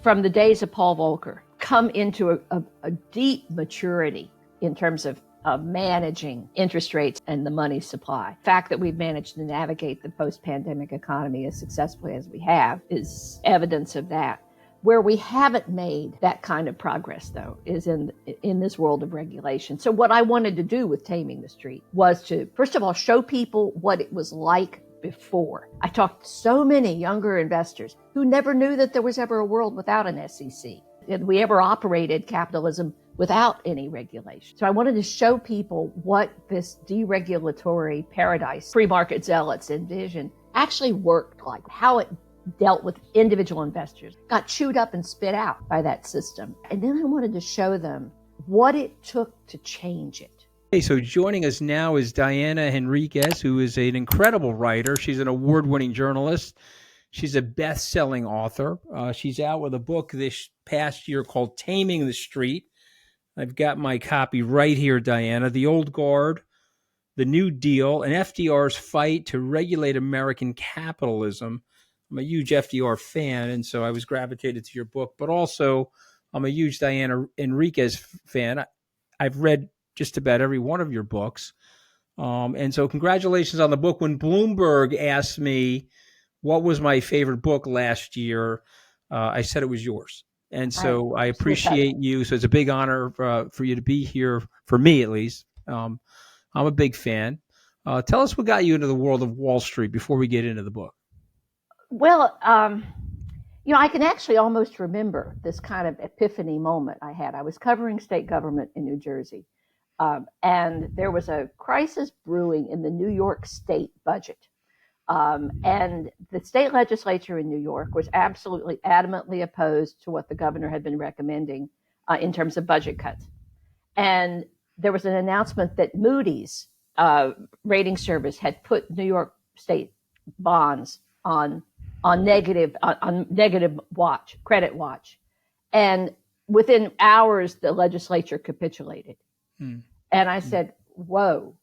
from the days of Paul Volcker, come into a deep maturity in terms of managing interest rates and the money supply. The fact that we've managed to navigate the post-pandemic economy as successfully as we have is evidence of that. Where we haven't made that kind of progress, though, is in this world of regulation. So what I wanted to do with Taming the Street was to, first of all, show people what it was like before. I talked to so many younger investors who never knew that there was ever a world without an SEC. That we ever operated capitalism without any regulation. So I wanted to show people what this deregulatory paradise free market zealots envisioned actually worked like, how it dealt with individual investors, got chewed up and spit out by that system. And then I wanted to show them what it took to change it. Hey, so joining us now is Diana Henriques, who is an incredible writer. She's an award-winning journalist. She's a best-selling author. She's out with a book this past year called Taming the Street. I've got my copy right here, Diana. The Old Guard, the New Deal, and FDR's fight to regulate American capitalism. I'm a huge FDR fan, and so I was gravitated to your book. But also, I'm a huge Diana Henriques fan. I've read just about every one of your books. And so congratulations on the book. When Bloomberg asked me what was my favorite book last year, I said it was yours. And so I appreciate you. So it's a big honor for you to be here, for me at least. I'm a big fan. Tell us what got you into the world of Wall Street before we get into the book. Well, I can actually almost remember this kind of epiphany moment I had. I was covering state government in New Jersey, and there was a crisis brewing in the New York state budget. And the state legislature in New York was absolutely adamantly opposed to what the governor had been recommending in terms of budget cuts. And there was an announcement that Moody's rating service had put New York state bonds on negative watch, credit watch. And within hours, the legislature capitulated. And I said, whoa,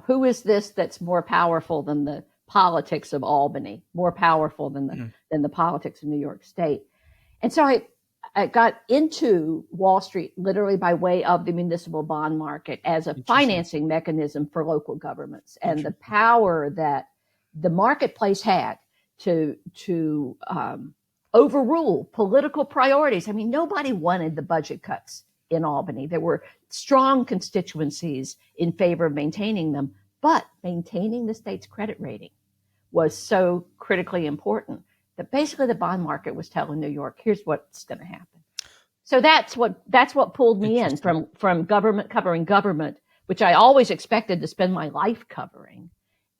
who is this that's more powerful than the politics of Albany, more powerful than the politics of New York State? And so I got into Wall Street literally by way of the municipal bond market as a financing mechanism for local governments, and the power that the marketplace had to overrule political priorities. I mean, nobody wanted the budget cuts in Albany. There were strong constituencies in favor of maintaining them, but maintaining the state's credit rating was so critically important that basically the bond market was telling New York, here's what's going to happen. So that's what pulled me in from government, covering government, which I always expected to spend my life covering,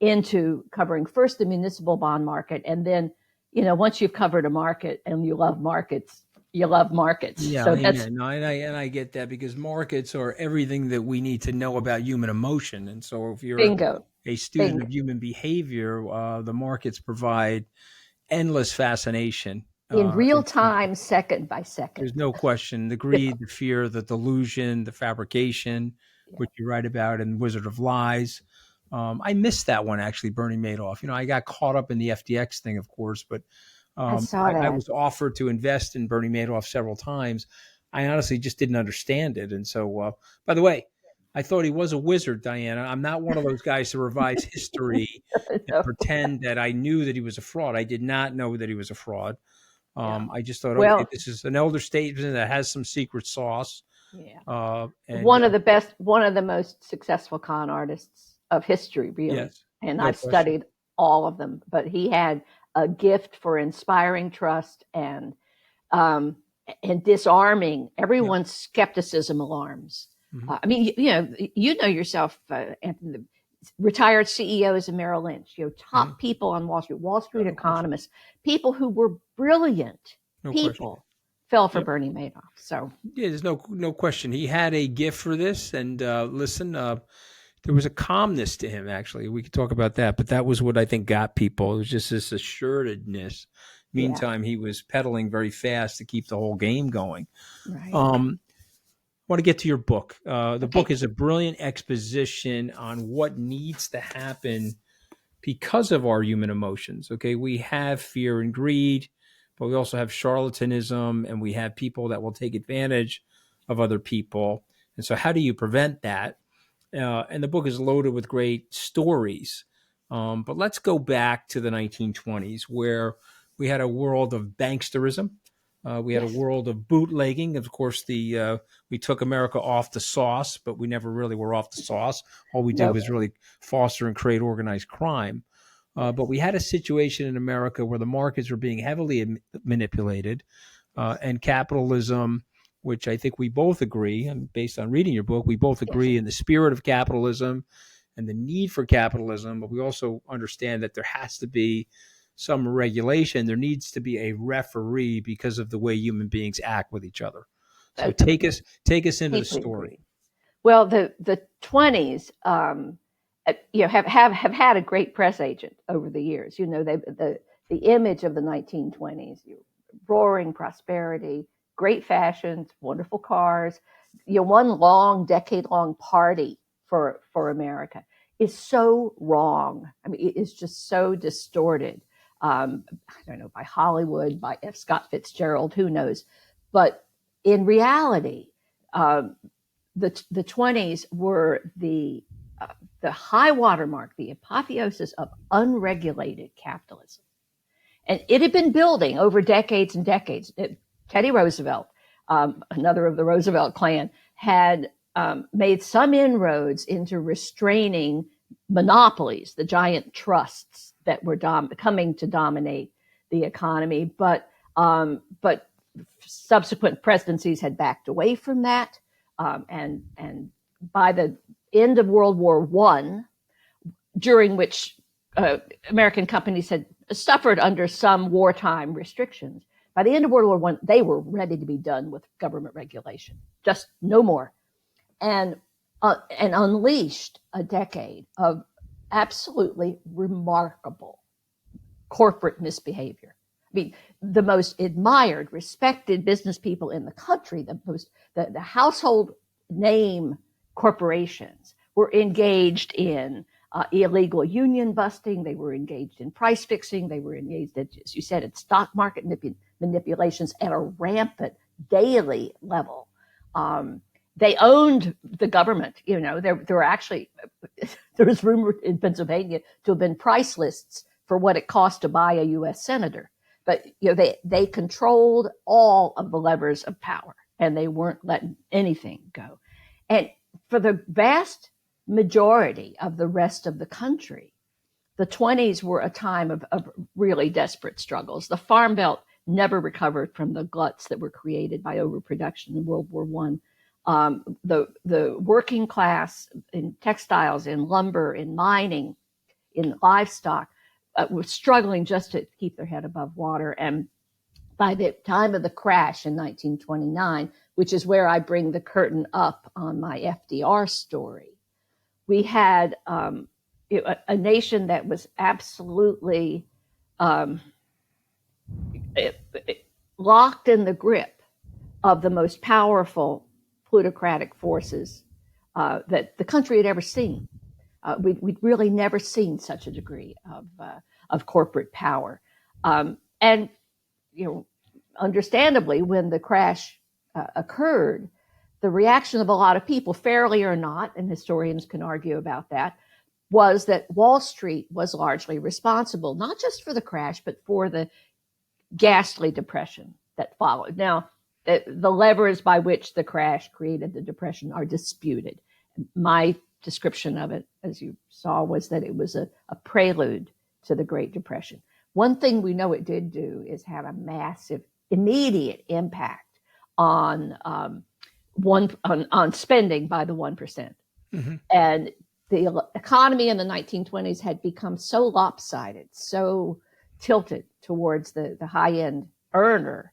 into covering first the municipal bond market. And then, once you've covered a market and you love markets, you love markets. Yeah, so and I get that, because markets are everything that we need to know about human emotion. And so if you're a student of human behavior, the markets provide endless fascination. In real time, second by second. There's no question. The greed, the fear, the delusion, the fabrication, which you write about in Wizard of Lies. I missed that one, actually, Bernie Madoff. I got caught up in the FTX thing, of course, but I was offered to invest in Bernie Madoff several times. I honestly just didn't understand it. And so, by the way, I thought he was a wizard, Diana. I'm not one of those guys to revise history and pretend that I knew that he was a fraud. I did not know that he was a fraud. I just thought, okay, this is an elder statesman that has some secret sauce. Yeah. One of the most successful con artists of history, really. Yes, and I've studied all of them, but he had a gift for inspiring trust and disarming everyone's skepticism alarms. I mean, you know yourself, Anthony, retired CEOs of Merrill Lynch, top people on Wall Street economists, people who were brilliant fell for Bernie Madoff. So there's no question. He had a gift for this. And there was a calmness to him, actually. We could talk about that, but that was what I think got people. It was just this assuredness. Meantime, he was pedaling very fast to keep the whole game going. Right. I want to get to your book. The book is a brilliant exposition on what needs to happen because of our human emotions. Okay, we have fear and greed, but we also have charlatanism, and we have people that will take advantage of other people. And so how do you prevent that? And the book is loaded with great stories. But let's go back to the 1920s, where we had a world of banksterism. We had a world of bootlegging. Of course, we took America off the sauce, but we never really were off the sauce. All we did was really foster and create organized crime. But we had a situation in America where the markets were being heavily manipulated, and capitalism, which I think we both agree, and based on reading your book, we both agree in the spirit of capitalism and the need for capitalism, but we also understand that there has to be some regulation. There needs to be a referee because of the way human beings act with each other. So take us into the story. Well, the 20s, have had a great press agent over the years. The image of the 1920s, roaring prosperity, great fashions, wonderful cars, one long, decade-long party for America is so wrong. I mean, it is just so distorted. I don't know, by Hollywood, by F. Scott Fitzgerald, who knows? But in reality, the 20s were the high watermark, the apotheosis of unregulated capitalism. And it had been building over decades and decades. Teddy Roosevelt, another of the Roosevelt clan, had made some inroads into restraining monopolies, the giant trusts that were coming to dominate the economy. But subsequent presidencies had backed away from that. And by the end of World War I, during which American companies had suffered under some wartime restrictions, by the end of World War I, they were ready to be done with government regulation, just no more, and unleashed a decade of absolutely remarkable corporate misbehavior. I mean, the most admired, respected business people in the country, the household name corporations were engaged in illegal union busting. They were engaged in price fixing. They were engaged, as you said, in stock market manipulations at a rampant daily level. They owned the government. There were actually, there was rumored in Pennsylvania to have been price lists for what it cost to buy a U.S. senator. But they controlled all of the levers of power, and they weren't letting anything go. And for the vast majority of the rest of the country, the 20s were a time of really desperate struggles. The Farm Belt never recovered from the gluts that were created by overproduction in World War I. The working class in textiles, in lumber, in mining, in livestock were struggling just to keep their head above water. And by the time of the crash in 1929, which is where I bring the curtain up on my FDR story, we had a nation that was absolutely locked in the grip of the most powerful plutocratic forces that the country had ever seen. We'd really never seen such a degree of corporate power. And, understandably, when the crash occurred, the reaction of a lot of people, fairly or not, and historians can argue about that, was that Wall Street was largely responsible, not just for the crash, but for the ghastly depression that followed. Now, the levers by which the crash created the depression are disputed. My description of it, as you saw, was that it was a prelude to the Great Depression. One thing we know it did do is have a massive, immediate impact on spending by the 1%. Mm-hmm. And the economy in the 1920s had become so lopsided, so tilted towards the high-end earner,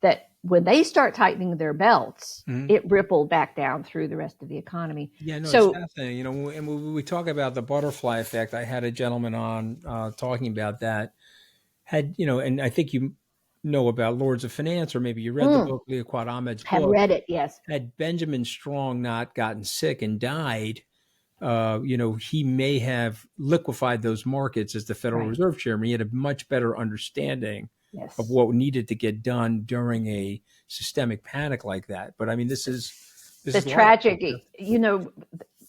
that when they start tightening their belts, mm-hmm. it rippled back down through the rest of the economy. Yeah, no, it's fascinating. And when we talk about the butterfly effect, I had a gentleman on talking about that. And I think you know about Lords of Finance, or maybe you read the book, 𝗕liche𝗵𝗵𝗃𝗀 book. Have read it, yes. Had Benjamin Strong not gotten sick and died, he may have liquefied those markets as the Federal Reserve Chairman. He had a much better understanding Yes. of what needed to get done during a systemic panic like that. But I mean, this is The tragedy,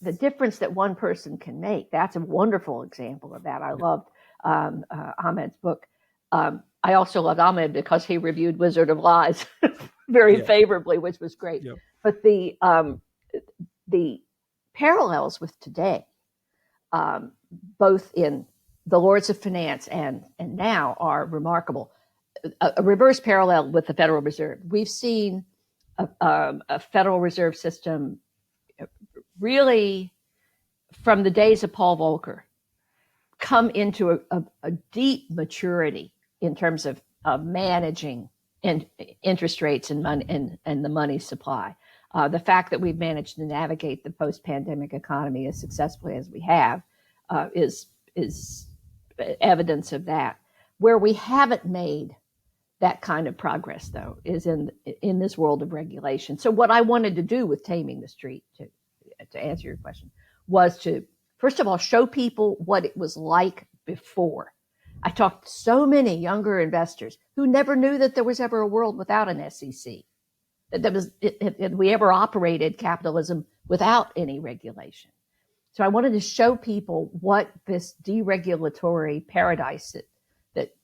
the difference that one person can make. That's a wonderful example of that. I loved Ahmed's book. I also loved Ahmed because he reviewed Wizard of Lies very favorably, which was great. Yep. But the parallels with today, both in the Lords of Finance and now, are remarkable. A reverse parallel with the Federal Reserve. We've seen a Federal Reserve system really from the days of Paul Volcker come into a deep maturity in terms of managing interest rates and money and the money supply. The fact that we've managed to navigate the post-pandemic economy as successfully as we have is evidence of that. Where we haven't made that kind of progress, though, is in this world of regulation. So what I wanted to do with Taming the Street, to answer your question, was to, first of all, show people what it was like before. I talked to so many younger investors who never knew that there was ever a world without an SEC, that we ever operated capitalism without any regulation. So I wanted to show people what this deregulatory paradise that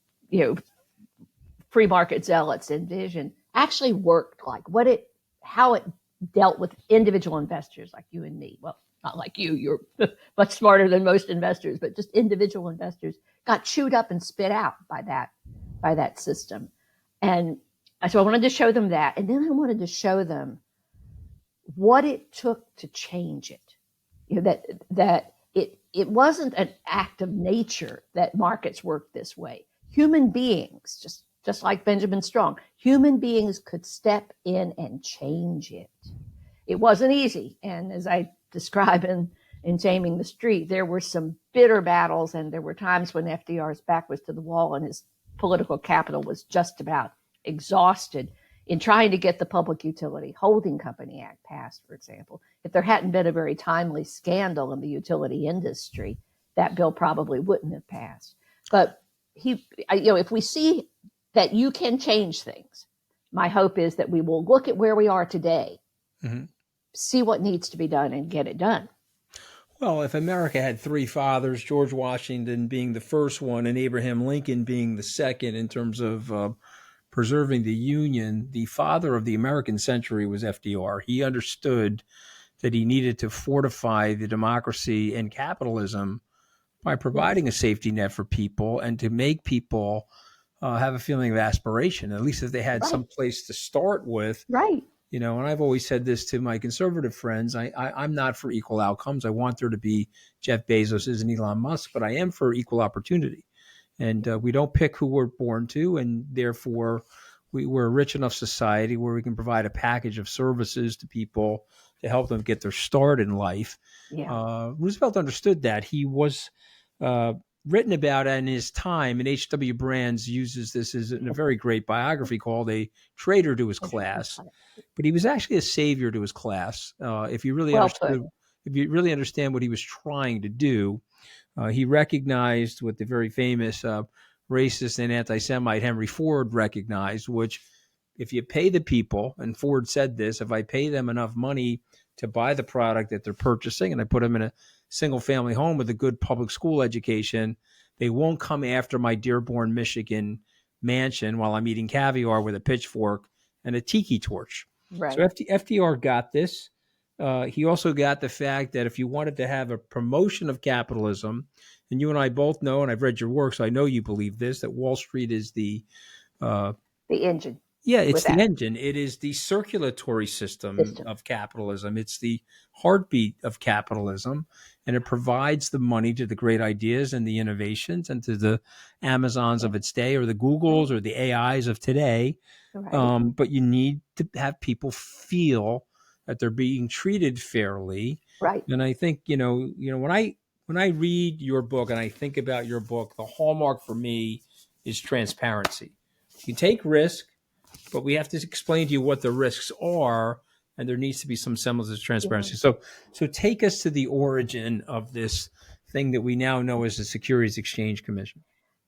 free market zealots envision actually worked like, how it dealt with individual investors like you and me. Well, not like you're much smarter than most investors, but just individual investors got chewed up and spit out by that system. And so I wanted to show them that. And then I wanted to show them what it took to change it. That it wasn't an act of nature that markets work this way. Human beings, just like Benjamin Strong, human beings could step in and change it. It wasn't easy. And as I describe in Taming the Street, there were some bitter battles, and there were times when FDR's back was to the wall and his political capital was just about exhausted in trying to get the Public Utility Holding Company Act passed, for example. If there hadn't been a very timely scandal in the utility industry, that bill probably wouldn't have passed. But if we see that you can change things, my hope is that we will look at where we are today, see what needs to be done, and get it done. Well, if America had three fathers, George Washington being the first one and Abraham Lincoln being the second in terms of preserving the Union, the father of the American century was FDR. He understood that he needed to fortify the democracy and capitalism by providing a safety net for people and to make people have a feeling of aspiration, at least if they had some place to start with. Right. And I've always said this to my conservative friends, I'm not for equal outcomes. I want there to be Jeff Bezos and Elon Musk, but I am for equal opportunity. And we don't pick who we're born to, and therefore we're a rich enough society where we can provide a package of services to people to help them get their start in life. Yeah. Roosevelt understood that. He was written about in his time, and H.W. Brands uses this in a very great biography called A Traitor to His Class. But he was actually a savior to his class. If you really understand what he was trying to do, he recognized what the very famous racist and anti-Semite Henry Ford recognized, which if you pay the people, and Ford said this, if I pay them enough money to buy the product that they're purchasing and I put them in a single family home with a good public school education, they won't come after my Dearborn, Michigan mansion while I'm eating caviar with a pitchfork and a tiki torch. Right. So FDR got this. He also got the fact that if you wanted to have a promotion of capitalism, and you and I both know, and I've read your work, so I know you believe this, that Wall Street is the engine. Yeah, it's the engine. It is the circulatory system of capitalism. It's the heartbeat of capitalism, and it provides the money to the great ideas and the innovations and to the Amazons of its day or the Googles or the AIs of today. Right. But you need to have people feel that they're being treated fairly. Right. And I think, when I read your book and I think about your book, the hallmark for me is transparency. You take risk, but we have to explain to you what the risks are, and there needs to be some semblance of transparency. Yeah. So take us to the origin of this thing that we now know as the Securities Exchange Commission.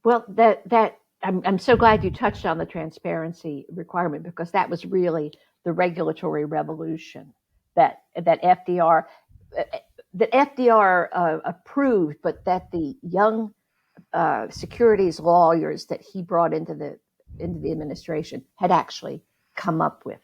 Well, that I'm so glad you touched on the transparency requirement, because that was really the regulatory revolution that FDR approved, but that the young securities lawyers that he brought into the administration had actually come up with.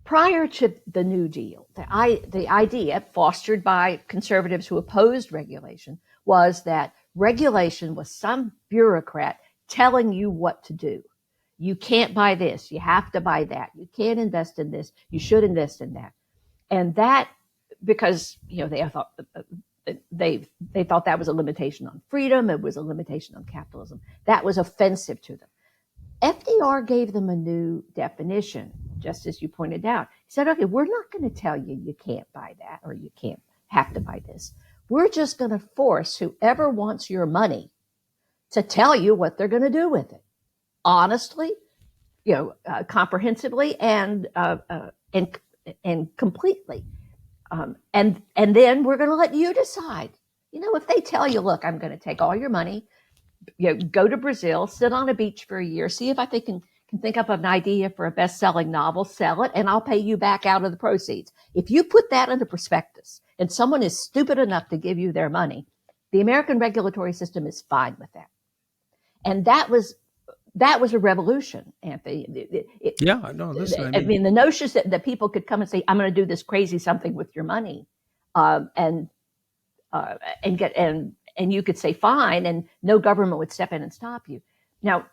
Prior to the New Deal, the idea fostered by conservatives who opposed regulation was that regulation was some bureaucrat telling you what to do. You can't buy this, you have to buy that, you can't invest in this, you should invest in that. And that, because they thought that was a limitation on freedom, it was a limitation on capitalism. That was offensive to them. FDR gave them a new definition, just as you pointed out. He said, okay, we're not going to tell you you can't buy that or you can't have to buy this. We're just going to force whoever wants your money to tell you what they're going to do with it, honestly, comprehensively, and completely. And then we're going to let you decide. If they tell you, look, I'm going to take all your money, go to Brazil, sit on a beach for a year, see if I can think up an idea for a best-selling novel, sell it, and I'll pay you back out of the proceeds. If you put that in the prospectus and someone is stupid enough to give you their money, the American regulatory system is fine with that. And that was a revolution, Anthony. Listen. I mean, the notions that people could come and say, I'm going to do this crazy something with your money, and you could say fine, and no government would step in and stop you. Now,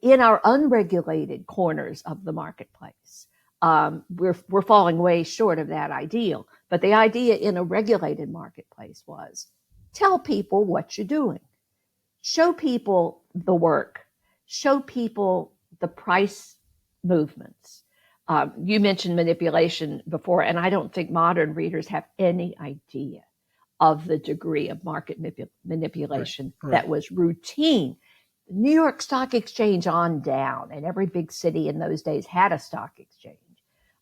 in our unregulated corners of the marketplace, we're falling way short of that ideal. But the idea in a regulated marketplace was, tell people what you're doing, show people the work, show people the price movements. You mentioned manipulation before, and I don't think modern readers have any idea of the degree of market manipulation that was routine. The New York Stock Exchange on down, and every big city in those days had a stock exchange.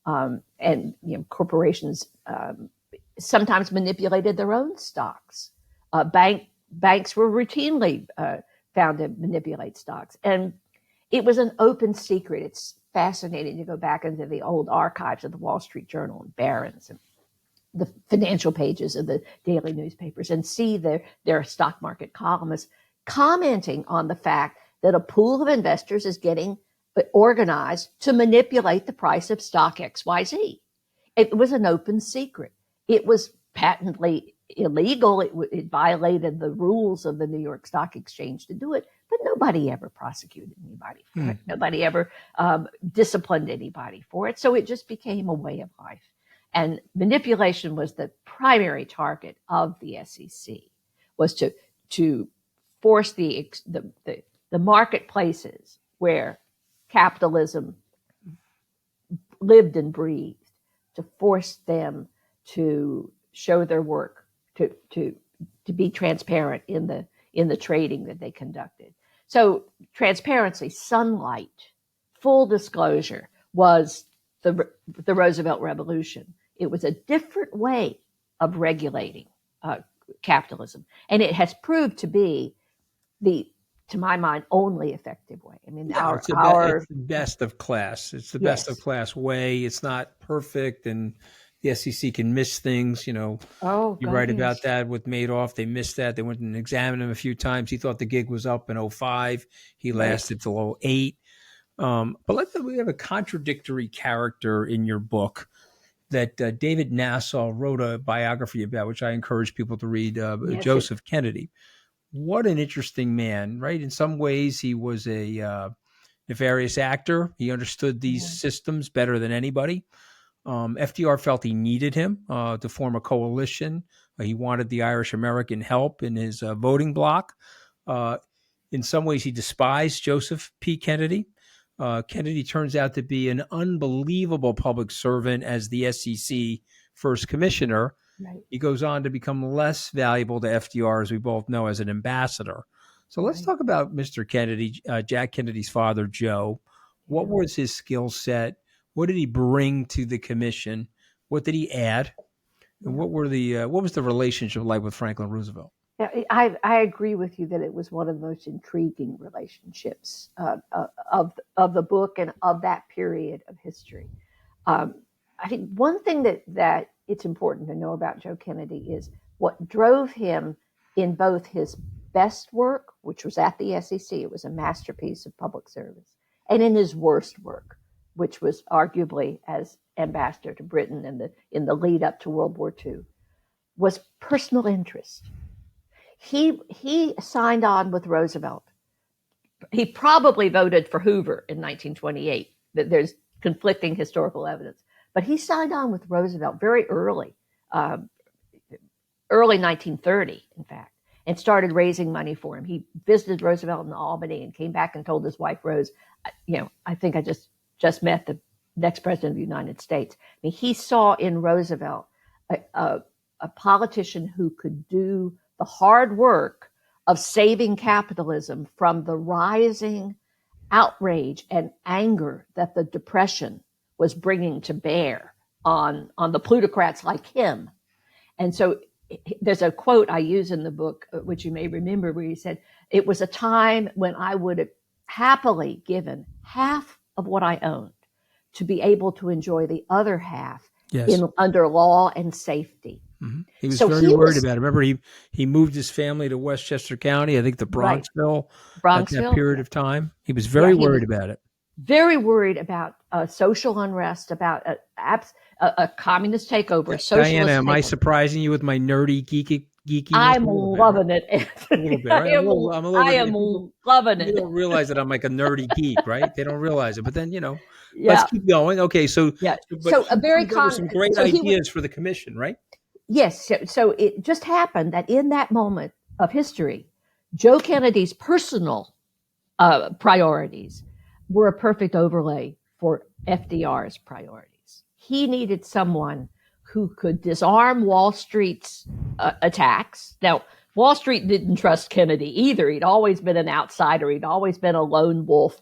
And corporations sometimes manipulated their own stocks. Banks were routinely found to manipulate stocks. And it was an open secret. It's fascinating to go back into the old archives of the Wall Street Journal and Barron's and the financial pages of the daily newspapers and see their stock market columnists commenting on the fact that a pool of investors is getting organized to manipulate the price of stock XYZ. It was an open secret. It was patently illegal. It violated the rules of the New York Stock Exchange to do it, but nobody ever prosecuted anybody for it. Nobody ever disciplined anybody for it. So it just became a way of life. And manipulation was the primary target of the SEC, was to force the marketplaces where capitalism lived and breathed, to force them to show their work, to be transparent in the trading that they conducted. So transparency, sunlight, full disclosure was the Roosevelt Revolution. It was a different way of regulating capitalism, and it has proved to be to my mind, only effective way. I mean, it's the best of class. It's the best of class way. It's not perfect, and the SEC can miss things. You write about that with Madoff. They missed that. They went and examined him a few times. He thought the gig was up in 2005. He lasted till 2008. But we have a contradictory character in your book that David Nassau wrote a biography about, which I encourage people to read, Joseph Kennedy. What an interesting man, right? In some ways, he was a nefarious actor. He understood these systems better than anybody. FDR felt he needed him to form a coalition. He wanted the Irish American help in his voting bloc. In some ways, he despised Joseph P. Kennedy. Kennedy turns out to be an unbelievable public servant as the SEC first commissioner. Right. He goes on to become less valuable to FDR, as we both know, as an ambassador. So let's talk about Mr. Kennedy, Jack Kennedy's father, Joe. What was his skill set? What did he bring to the commission? What did he add? And what was the relationship like with Franklin Roosevelt? I agree with you that it was one of the most intriguing relationships of the book and of that period of history. I think one thing that it's important to know about Joe Kennedy is what drove him in both his best work, which was at the SEC, it was a masterpiece of public service, and in his worst work, which was arguably as ambassador to Britain in the lead up to World War II, was personal interest. He signed on with Roosevelt. He probably voted for Hoover in 1928. There's conflicting historical evidence. But he signed on with Roosevelt very early 1930, in fact, and started raising money for him. He visited Roosevelt in Albany and came back and told his wife, Rose, I think I just met the next president of the United States. I mean, he saw in Roosevelt a politician who could do the hard work of saving capitalism from the rising outrage and anger that the Depression was bringing to bear on the plutocrats like him. And so there's a quote I use in the book, which you may remember, where he said, it was a time when I would have happily given half of what I owned to be able to enjoy the other half under law and safety. Mm-hmm. He was very worried about it. Remember, he moved his family to Westchester County, I think the Bronxville, at that period of time. He was very worried about it. Very worried about social unrest, about a communist takeover. Diana, am I surprising you with my nerdy, geeky? I'm loving it, Anthony. I am loving it. You don't realize that I'm like a nerdy geek, right? They don't realize it. But then, let's keep going. Okay, so a very some great ideas for the commission, right? Yes. So it just happened that in that moment of history, Joe Kennedy's personal priorities were a perfect overlay for FDR's priorities. He needed someone who could disarm Wall Street's attacks. Now, Wall Street didn't trust Kennedy either. He'd always been an outsider. He'd always been a lone wolf.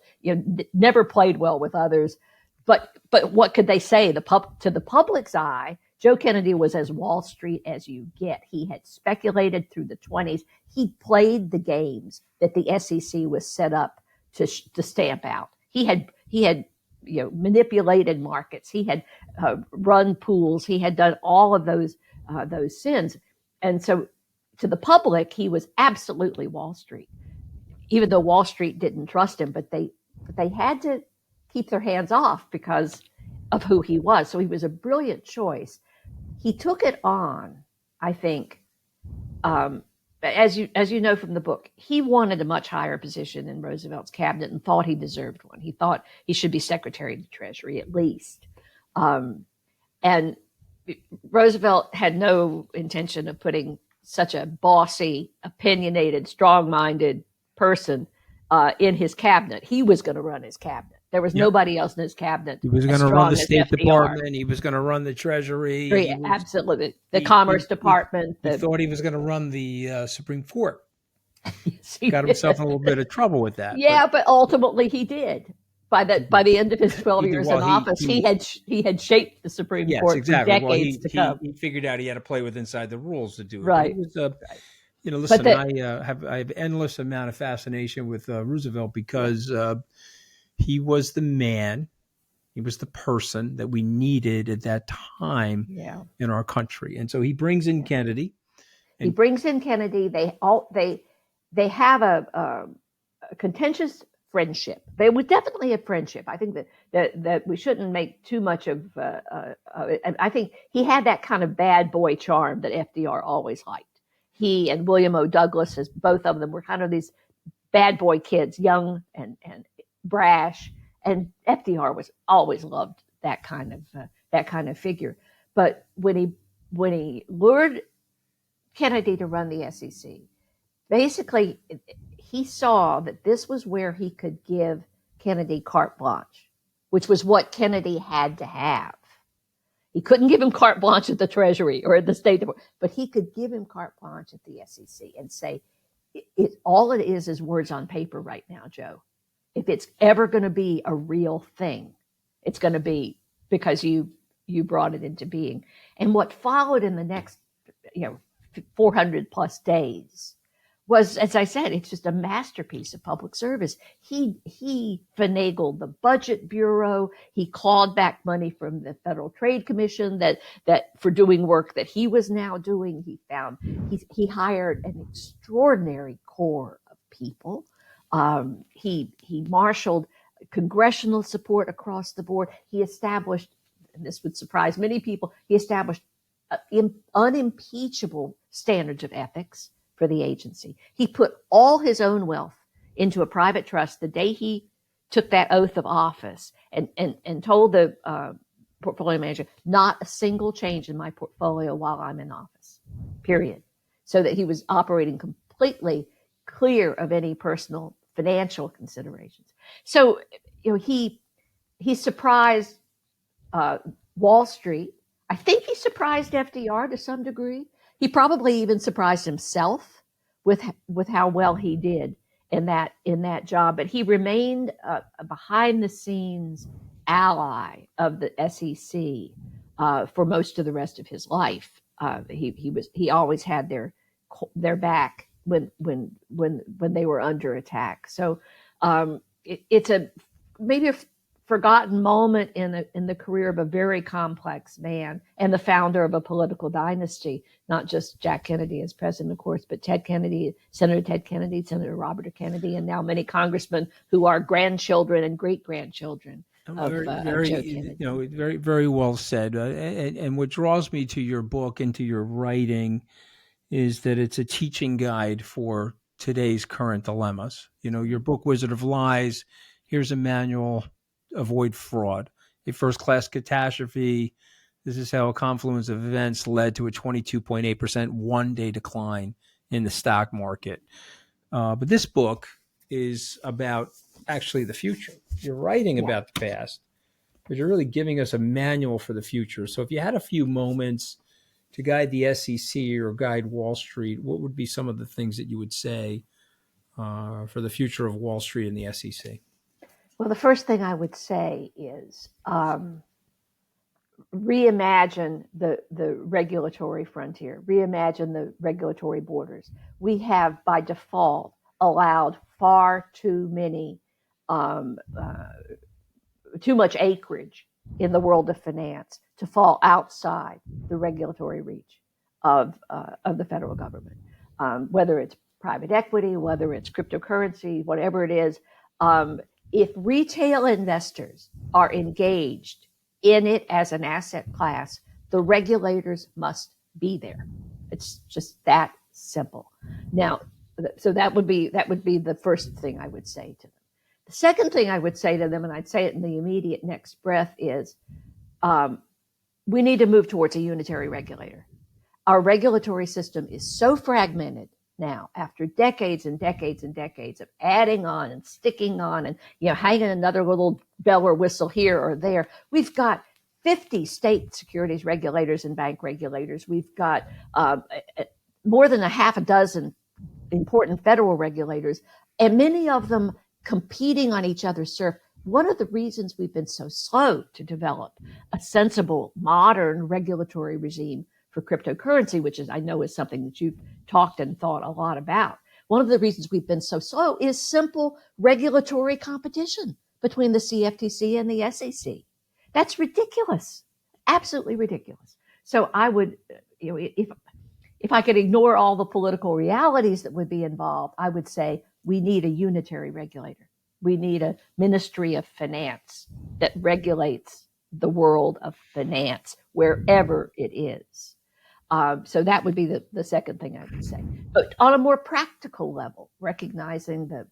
Never played well with others. But what could they say? To the public's eye, Joe Kennedy was as Wall Street as you get. He had speculated through the 20s. He played the games that the SEC was set up to stamp out. He had manipulated markets. He had run pools. He had done all of those sins. And so to the public, he was absolutely Wall Street, even though Wall Street didn't trust him. But they had to keep their hands off because of who he was. So he was a brilliant choice. He took it on, I think, as you know from the book, he wanted a much higher position in Roosevelt's cabinet and thought he deserved one. He thought he should be Secretary of the Treasury at least. And Roosevelt had no intention of putting such a bossy, opinionated, strong-minded person in his cabinet. He was going to run his cabinet. There was nobody else in his cabinet. He was going to run the State Department. He was going to run the Treasury. Absolutely. The Commerce Department. He thought he was going to run the Supreme Court. Got himself in a little bit of trouble with that. Yeah, but ultimately he did. By the end of his 12 years in office, he had shaped the Supreme Court for decades to come. He figured out he had to play with inside the rules to do it. Right. Listen, I have endless amount of fascination with Roosevelt because he was the man, he was the person that we needed at that time in our country. And so he brings in Kennedy. They have a contentious friendship. They would definitely have friendship. I think that we shouldn't make too much of I think he had that kind of bad boy charm that FDR always liked. He and William O. Douglas, as both of them were kind of these bad boy kids, young and brash, and FDR was always loved that kind of figure. But when he lured Kennedy to run the SEC, basically he saw that this was where he could give Kennedy carte blanche, which was what Kennedy had to have. He couldn't give him carte blanche at the Treasury or at the State Department, but he could give him carte blanche at the SEC and say, all it is words on paper right now, Joe. If it's ever going to be a real thing, it's going to be because you brought it into being. And what followed in the next 400 plus days, was, as I said, it's just a masterpiece of public service. He finagled the Budget Bureau. He clawed back money from the Federal Trade Commission that for doing work that he was now doing. He hired an extraordinary corps of people. He marshaled congressional support across the board. He established, and this would surprise many people, he established unimpeachable standards of ethics for the agency. He put all his own wealth into a private trust the day he took that oath of office, and told the portfolio manager, not a single change in my portfolio while I'm in office, period. So that he was operating completely clear of any personal financial considerations. So, he surprised Wall Street. I think he surprised FDR to some degree. He probably even surprised himself with how well he did in that job. But he remained a behind the scenes ally of the SEC for most of the rest of his life. He always had their back when they were under attack. So it's maybe a forgotten moment in the career of a very complex man and the founder of a political dynasty, not just Jack Kennedy as president, of course, but Ted Kennedy, Senator Ted Kennedy, Senator Robert F. Kennedy, and now many congressmen who are grandchildren and great-grandchildren of Joe Kennedy. Very, very well said. And what draws me to your book and to your writing is that it's a teaching guide for today's current dilemmas. Your book, Wizard of Lies, here's a manual. Avoid fraud, a first-class catastrophe. This is how a confluence of events led to a 22.8% one-day decline in the stock market. But this book is about actually the future. You're writing about the past, but you're really giving us a manual for the future. So if you had a few moments to guide the SEC or guide Wall Street, what would be some of the things that you would say for the future of Wall Street and the SEC? Well, the first thing I would say is reimagine the regulatory frontier, reimagine the regulatory borders. We have, by default, allowed far too much acreage in the world of finance to fall outside the regulatory reach of the federal government, whether it's private equity, whether it's cryptocurrency, whatever it is. If retail investors are engaged in it as an asset class, the regulators must be there. It's just that simple. Now, so that would be the first thing I would say to them. The second thing I would say to them, and I'd say it in the immediate next breath, is we need to move towards a unitary regulator. Our regulatory system is so fragmented now, after decades and decades and decades of adding on and sticking on and hanging another little bell or whistle here or there. We've got 50 state securities regulators and bank regulators. We've got more than a half a dozen important federal regulators, and many of them competing on each other's turf. One of the reasons we've been so slow to develop a sensible, modern regulatory regime for cryptocurrency, which I know is something that you've talked and thought a lot about. One of the reasons we've been so slow is simple regulatory competition between the CFTC and the SEC. That's ridiculous, absolutely ridiculous. So I would, if I could ignore all the political realities that would be involved, I would say we need a unitary regulator. We need a Ministry of Finance that regulates the world of finance wherever it is. So that would be the second thing I would say. But on a more practical level, recognizing the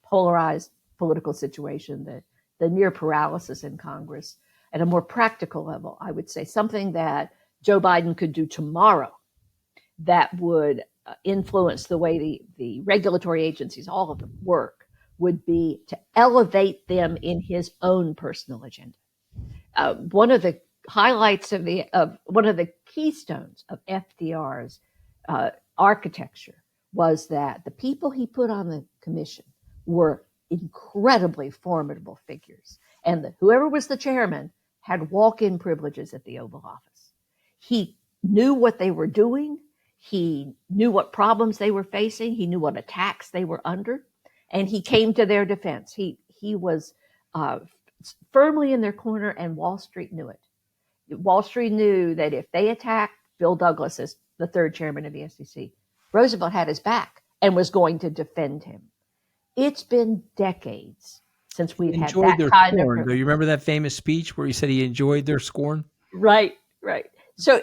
polarized political situation, the near paralysis in Congress, at a more practical level, I would say something that Joe Biden could do tomorrow that would influence the way the regulatory agencies, all of them, work, would be to elevate them in his own personal agenda. One of the highlights of one of the keystones of FDR's architecture was that the people he put on the commission were incredibly formidable figures, and whoever was the chairman had walk-in privileges at the Oval Office. He knew what they were doing. He knew what problems they were facing. He knew what attacks they were under, and he came to their defense. He was firmly in their corner, and Wall Street knew it. Wall Street knew that if they attacked Bill Douglas as the third chairman of the SEC, Roosevelt had his back and was going to defend him. It's been decades since we've had that their kind scorn. of. Do you remember that famous speech where he said he enjoyed their scorn? Right. So,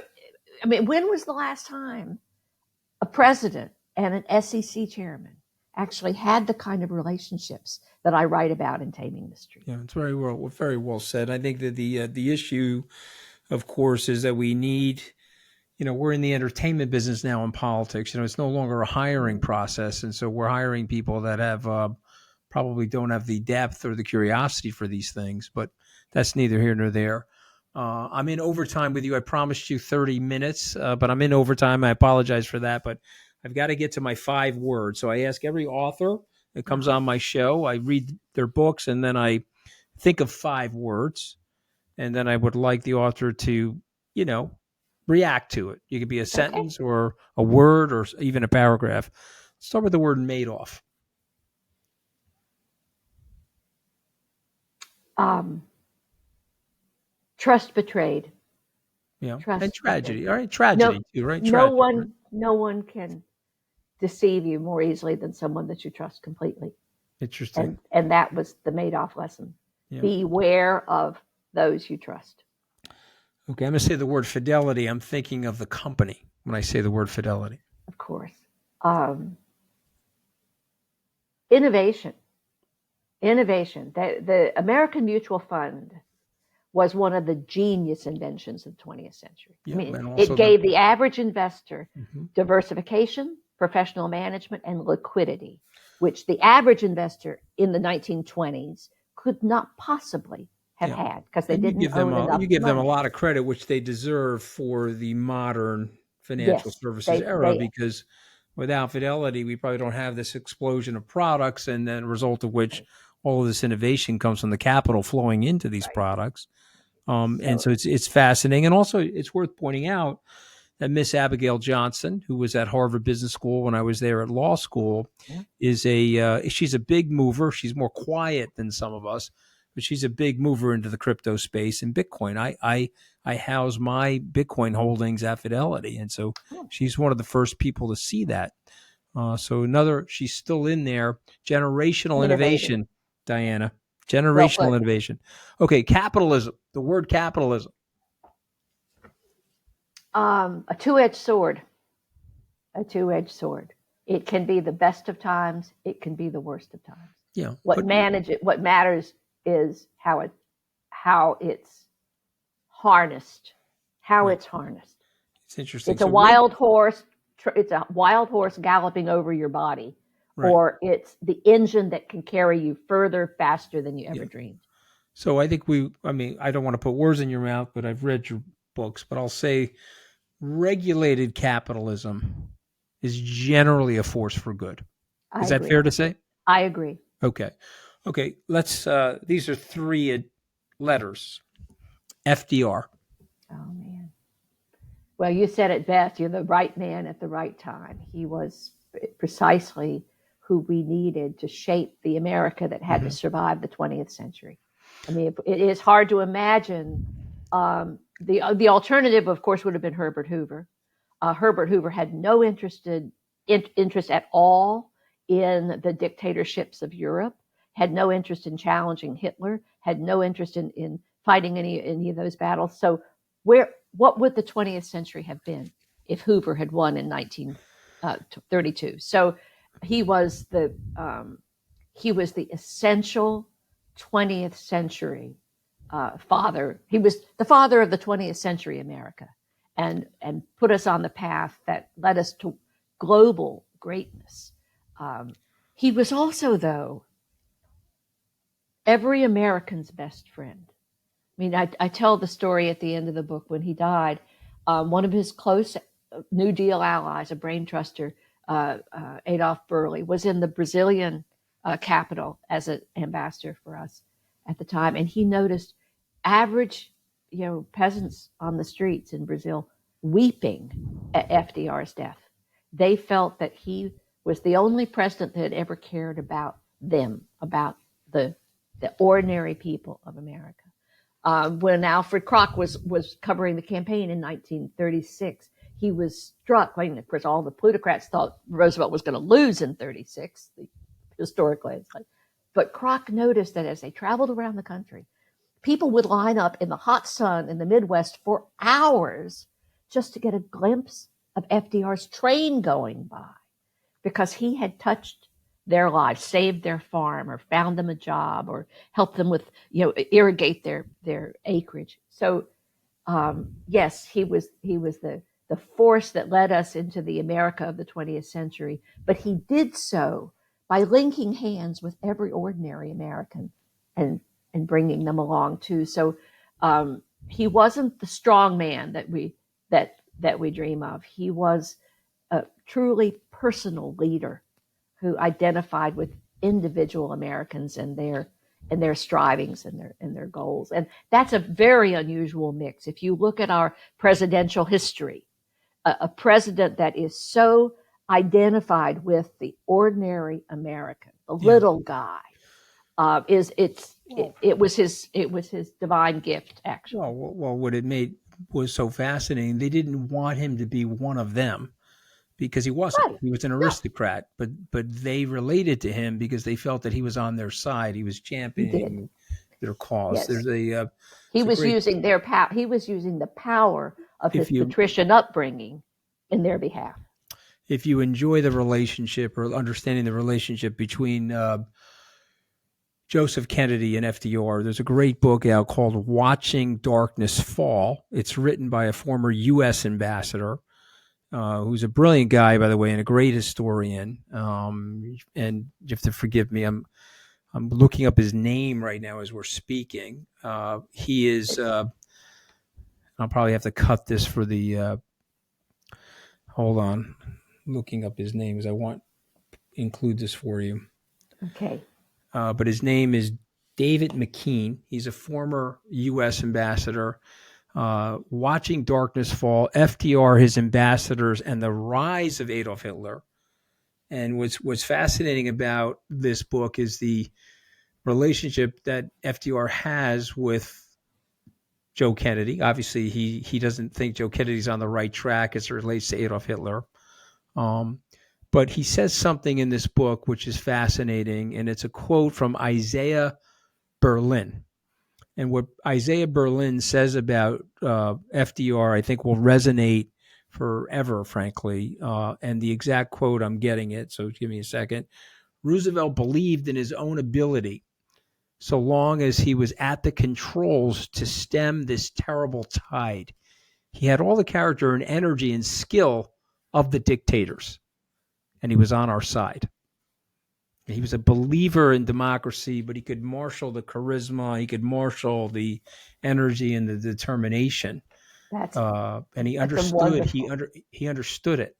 I mean, when was the last time a president and an SEC chairman actually had the kind of relationships that I write about in Taming the Street? Yeah, it's very well said. I think that the issue, of course, is that we need, we're in the entertainment business now in politics. It's no longer a hiring process. And so we're hiring people that have probably don't have the depth or the curiosity for these things, but that's neither here nor there. I'm in overtime with you. I promised you 30 minutes, but I'm in overtime. I apologize for that, but I've got to get to my 5 words. So I ask every author that comes on my show, I read their books, and then I think of 5 words. And then I would like the author to, react to it. You could be a sentence or a word or even a paragraph. Let's start with the word Madoff. Trust betrayed. Yeah, Trust and tragedy. betrayed. All right, tragedy too, right? No one can deceive you more easily than someone that you trust completely. Interesting. And that was the Madoff lesson. Yeah. Beware of those you trust. Okay, I'm going to say the word fidelity. I'm thinking of the company when I say the word fidelity. Of course. Innovation. The American Mutual Fund was one of the genius inventions of the 20th century. Yeah, I mean, it gave the average investor diversification, professional management, and liquidity, which the average investor in the 1920s could not possibly have had because they didn't own enough money. You give them a lot of credit, which they deserve for the modern financial services era, because without fidelity, we probably don't have this explosion of products, and then a result of which all of this innovation comes from the capital flowing into these products. And so it's fascinating. And also it's worth pointing out that Miss Abigail Johnson, who was at Harvard Business School when I was there at law school, is she's a big mover. She's more quiet than some of us, but she's a big mover into the crypto space and Bitcoin. I house my Bitcoin holdings at Fidelity. And so she's one of the first people to see that. She's still in there. Generational innovation, Diana. Generational innovation. Okay, capitalism. The word capitalism. A two-edged sword. A two-edged sword. It can be the best of times. It can be the worst of times. Yeah. What matters is how it's harnessed. It's harnessed. It's interesting. It's a wild horse. It's a wild horse galloping over your body. Right. Or it's the engine that can carry you further, faster than you ever dreamed. So I think I don't want to put words in your mouth, but I've read your books, but I'll say regulated capitalism is generally a force for good. Is that fair to say? I agree. Okay. Let's, these are 3 letters. FDR. Oh, man. Well, you said it best. You're the right man at the right time. He was precisely who we needed to shape the America that had to survive the 20th century. I mean, it is hard to imagine. The alternative, of course, would have been Herbert Hoover. Herbert Hoover had no interest at all in the dictatorships of Europe, had no interest in challenging Hitler, had no interest in fighting any of those battles. So what would the 20th century have been if Hoover had won in 1932? So he was the essential 20th century father. He was the father of the 20th century America, and put us on the path that led us to global greatness. He was also, though, every American's best friend. I mean, I tell the story at the end of the book when he died. One of his close New Deal allies, a brain truster, Adolf Burley, was in the Brazilian capital as an ambassador for us at the time, and he noticed average, peasants on the streets in Brazil weeping at FDR's death. they felt that he was the only president that had ever cared about them, about the ordinary people of America. When Alfred Kroc was covering the campaign in 1936, he was struck. I mean, of course, all the plutocrats thought Roosevelt was going to lose in 36, the historic landslide. But Kroc noticed that as they traveled around the country, people would line up in the hot sun in the Midwest for hours just to get a glimpse of FDR's train going by, because he had touched their lives, saved their farm, or found them a job, or helped them with, irrigate their acreage. So, yes, he was the force that led us into the America of the 20th century, but he did so by linking hands with every ordinary American and bringing them along too. So he wasn't the strong man that we dream of. He was a truly personal leader who identified with individual Americans and their strivings and their goals. And that's a very unusual mix. If you look at our presidential history, a president that is so identified with the ordinary American, the little guy, it was his divine gift, actually. Well, what it made was so fascinating. They didn't want him to be one of them, because he wasn't. Right. He was an aristocrat, but they related to him because they felt that he was on their side. He was championing their cause. Yes. He was using their power. He was using the power of his patrician upbringing in their behalf. If you enjoy the relationship or understanding the relationship between Joseph Kennedy and FDR, there's a great book out called Watching Darkness Fall. It's written by a former U.S. ambassador, who's a brilliant guy, by the way, and a great historian. And you have to forgive me. I'm looking up his name right now as we're speaking. He is. I'll probably have to cut this for the. Hold on, looking up his name as I want to include this for you. Okay. But his name is David McKean. He's a former U.S. ambassador. Watching Darkness Fall, FDR, his ambassadors, and the rise of Adolf Hitler. And what's fascinating about this book is the relationship that FDR has with Joe Kennedy. Obviously, he doesn't think Joe Kennedy's on the right track as it relates to Adolf Hitler. But he says something in this book which is fascinating, and it's a quote from Isaiah Berlin. And what Isaiah Berlin says about FDR, I think, will resonate forever, frankly. And the exact quote, I'm getting it, so give me a second. Roosevelt believed in his own ability so long as he was at the controls to stem this terrible tide. He had all the character and energy and skill of the dictators, and he was on our side. He was a believer in democracy, but he could marshal the charisma, he could marshal the energy and the determination. And he understood. He understood it.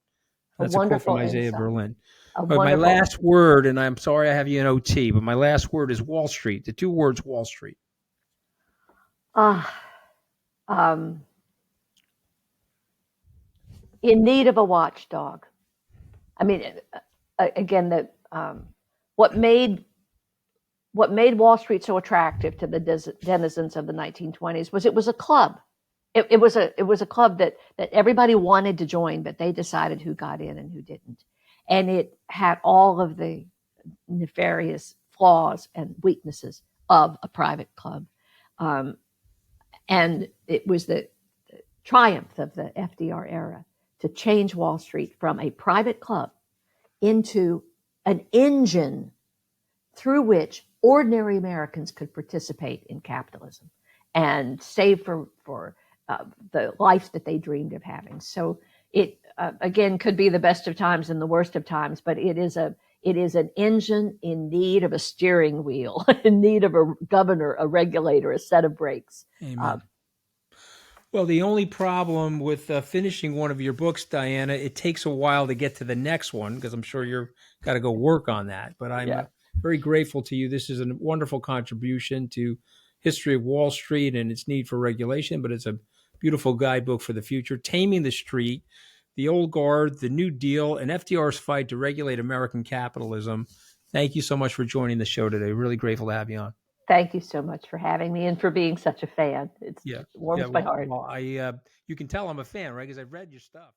That's a quote from Isaiah Berlin. But my last word, and I'm sorry I have you in OT, but my last word is Wall Street. The two words Wall Street. In need of a watchdog. I mean, again, what made Wall Street so attractive to the denizens of the 1920s was it was a club. It was a club that everybody wanted to join, but they decided who got in and who didn't. And it had all of the nefarious flaws and weaknesses of a private club. And it was the triumph of the FDR era to change Wall Street from a private club into an engine through which ordinary Americans could participate in capitalism and save for the life that they dreamed of having. So it again could be the best of times and the worst of times, but it is an engine in need of a steering wheel, in need of a governor, a regulator, a set of brakes. Amen. Well, the only problem with finishing one of your books, Diana, it takes a while to get to the next one because I'm sure you've got to go work on that. But I'm very grateful to you. This is a wonderful contribution to history of Wall Street and its need for regulation, but it's a beautiful guidebook for the future. Taming the Street, The Old Guard, the New Deal, and FDR's fight to regulate American capitalism. Thank you so much for joining the show today. Really grateful to have you on. Thank you so much for having me and for being such a fan. It warms my heart. Well, you can tell I'm a fan, right? Because I've read your stuff.